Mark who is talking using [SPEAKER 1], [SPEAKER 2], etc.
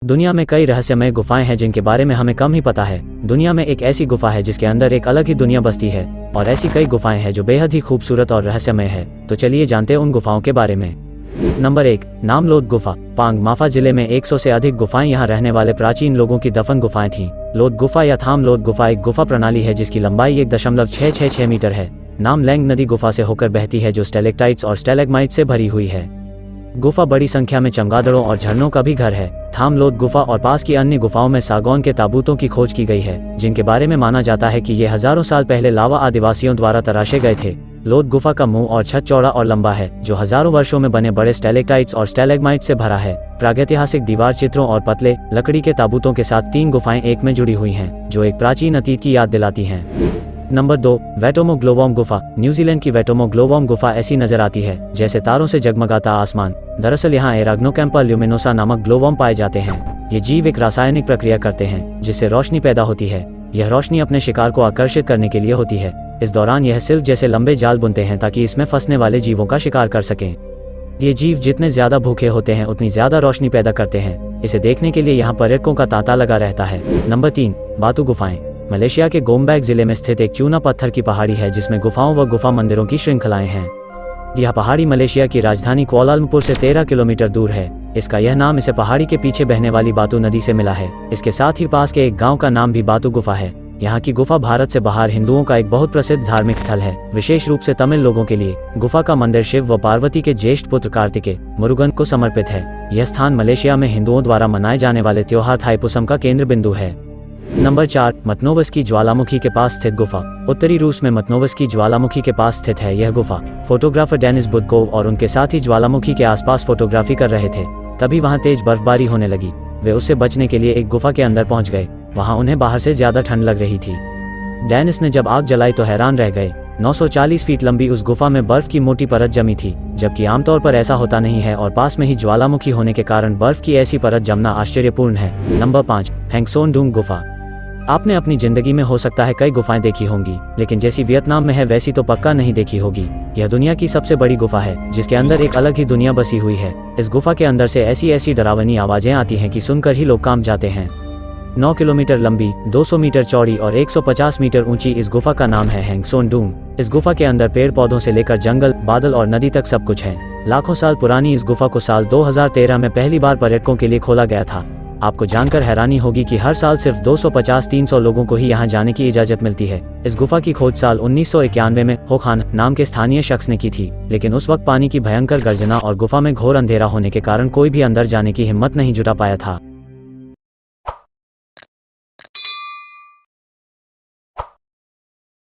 [SPEAKER 1] दुनिया में कई रहस्यमय गुफाएं हैं जिनके बारे में हमें कम ही पता है। दुनिया में एक ऐसी गुफा है जिसके अंदर एक अलग ही दुनिया बसती है, और ऐसी कई गुफाएं हैं जो बेहद ही खूबसूरत और रहस्यमय है। तो चलिए जानते हैं उन गुफाओं के बारे में। नंबर 1, नामलोद गुफा। पांग माफा जिले में 100 से अधिक गुफाएं यहाँ रहने वाले प्राचीन लोगों की दफन गुफाएं थीं। लोद गुफा या थाम लोद गुफा एक गुफा प्रणाली है जिसकी लंबाई 1.666 मीटर है। नाम लैंग नदी गुफा से होकर बहती है जो स्टेलेक्टाइट्स और स्टेलेग्माइट से भरी हुई है। गुफा बड़ी संख्या में चमगादड़ों और झरनों का भी घर है। थाम लोद गुफा और पास की अन्य गुफाओं में सागौन के ताबूतों की खोज की गई है, जिनके बारे में माना जाता है कि ये हजारों साल पहले लावा आदिवासियों द्वारा तराशे गए थे। लोद गुफा का मुंह और छत चौड़ा और लंबा है, जो हजारों वर्षों में बने बड़े स्टेलेक्टाइट्स और स्टेलेग्माइट से भरा है। प्रागैतिहासिक दीवार चित्रों और पतले लकड़ी के ताबूतों के साथ 3 गुफाएं एक में जुड़ी हुई हैं, जो एक प्राचीन अतीत की याद दिलाती हैं। नंबर 2, वेटोमो ग्लोवॉर्म गुफा। न्यूजीलैंड की वेटोमो ग्लोवॉर्म गुफा ऐसी नजर आती है जैसे तारों से जगमगाता आसमान। दरअसल यहाँ एराग्नोकैम्पा ल्यूमिनोसा नामक ग्लोवॉर्म पाए जाते हैं। ये जीव एक रासायनिक प्रक्रिया करते हैं जिससे रोशनी पैदा होती है। यह रोशनी अपने शिकार को आकर्षित करने के लिए होती है। इस दौरान यह सिल्क जैसे लंबे जाल बुनते हैं ताकि इसमें फंसने वाले जीवों का शिकार कर सकें। ये जीव जितने ज्यादा भूखे होते हैं उतनी ज्यादा रोशनी पैदा करते हैं। इसे देखने के लिए यहाँ पर्यटकों का तांता लगा रहता है। नंबर 3, बातू गुफाएं। मलेशिया के गोम्बैक जिले में स्थित एक चूना पत्थर की पहाड़ी है जिसमें गुफाओं व गुफा मंदिरों की श्रृंखलाएं हैं। यह पहाड़ी मलेशिया की राजधानी कुआलालंपुर से 13 किलोमीटर दूर है। इसका यह नाम इसे पहाड़ी के पीछे बहने वाली बातू नदी से मिला है। इसके साथ ही पास के एक गांव का नाम भी बातू गुफा है। यहाँ की गुफा भारत से बाहर हिंदुओं का एक बहुत प्रसिद्ध धार्मिक स्थल है, विशेष रूप से तमिल लोगों के लिए। गुफा का मंदिर शिव व पार्वती के ज्येष्ठ पुत्र कार्तिकेय मुरुगन को समर्पित है। यह स्थान मलेशिया में हिंदुओं द्वारा मनाए जाने वाले त्योहार थाईपुसम का केंद्र बिंदु है। नंबर 4, मतनोवस्की ज्वालामुखी के पास स्थित गुफा। उत्तरी रूस में मतनोवस्की ज्वालामुखी के पास स्थित है यह गुफा। फोटोग्राफर डेनिस बुदकोव और उनके साथी ज्वालामुखी के आसपास फोटोग्राफी कर रहे थे, तभी वहां तेज बर्फबारी होने लगी। वे उससे बचने के लिए एक गुफा के अंदर पहुंच गए। वहां उन्हें बाहर से ज्यादा ठंड लग रही थी। डेनिस ने जब आग जलाई तो हैरान रह गए। 940 फीट लंबी उस गुफा में बर्फ की मोटी परत जमी थी, जबकि आमतौर पर ऐसा होता नहीं है, और पास में ही ज्वालामुखी होने के कारण बर्फ की ऐसी परत जमना आश्चर्यपूर्ण है। नंबर 5, हैंगसोनडुंग गुफा। आपने अपनी जिंदगी में हो सकता है कई गुफाएं देखी होंगी, लेकिन जैसी वियतनाम में है वैसी तो पक्का नहीं देखी होगी। यह दुनिया की सबसे बड़ी गुफा है जिसके अंदर एक अलग ही दुनिया बसी हुई है। इस गुफा के अंदर से ऐसी डरावनी आवाजें आती हैं कि सुनकर ही लोग कांप जाते हैं। 9 किलोमीटर लंबी, 200 मीटर चौड़ी और 150 मीटर ऊंची इस गुफा का नाम है हैंगसोनडुंग। इस गुफा के अंदर पेड़ पौधों से लेकर जंगल, बादल और नदी तक सब कुछ है। लाखों साल पुरानी इस गुफा को साल 2013 में पहली बार पर्यटकों के लिए खोला गया था। आपको जानकर हैरानी होगी कि हर साल सिर्फ 250-300 लोगों को ही यहाँ जाने की इजाजत मिलती है। इस गुफा की खोज साल 1991 में होखान नाम के स्थानीय शख्स ने की थी, लेकिन उस वक्त पानी की भयंकर गर्जना और गुफा में घोर अंधेरा होने के कारण कोई भी अंदर जाने की हिम्मत नहीं जुटा पाया था।